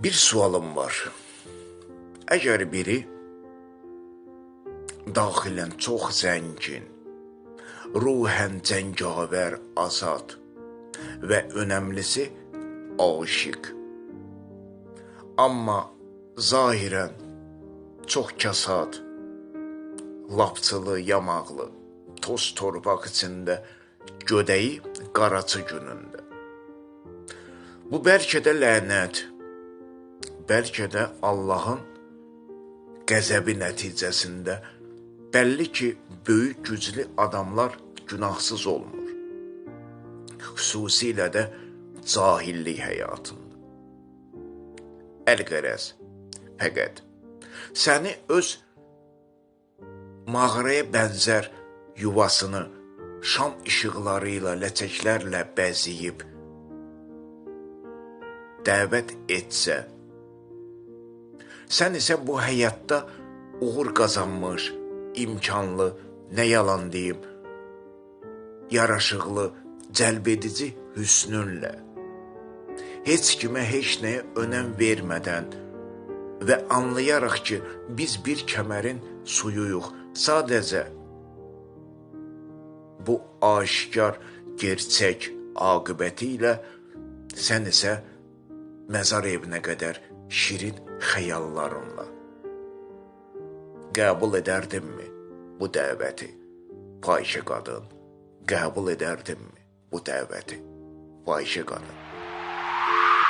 Bir sualım var. Əgər biri daxilən çox zəngin, ruhən cəngavər, azad və önəmlisi aşiq, amma zahirən çox kasad, lapçılı, yamaqlı, toz torpaq içində gödəyi qaraçı günündə. Bu bəlkə də lənət, bəlkə də Allahın qəzəbi nəticəsində bəlli ki, böyük güclü adamlar günahsız olmur. Xüsusilə də cahillik həyatında. Əlqərəz, fəqət səni öz mağaraya bənzər yuvasını şam işıqları ilə, ləçəklərlə bəzəyib dəvət etsə, sən isə bu həyatda uğur qazanmış, imkanlı, nə yalan deyim, yaraşıqlı, cəlbedici hüsnünlə, heç kimə, heç nəyə önəm vermədən və anlayaraq ki, biz bir kəmərin suyuyuq, sadəcə bu aşikar, gerçək aqibəti ilə sən isə məzar evinə qədər şirin xəyallarınla qəbul edərdinmi bu dəvəti? Fahişə qadın, qəbul edərdinmi bu dəvəti? Fahişə qadın.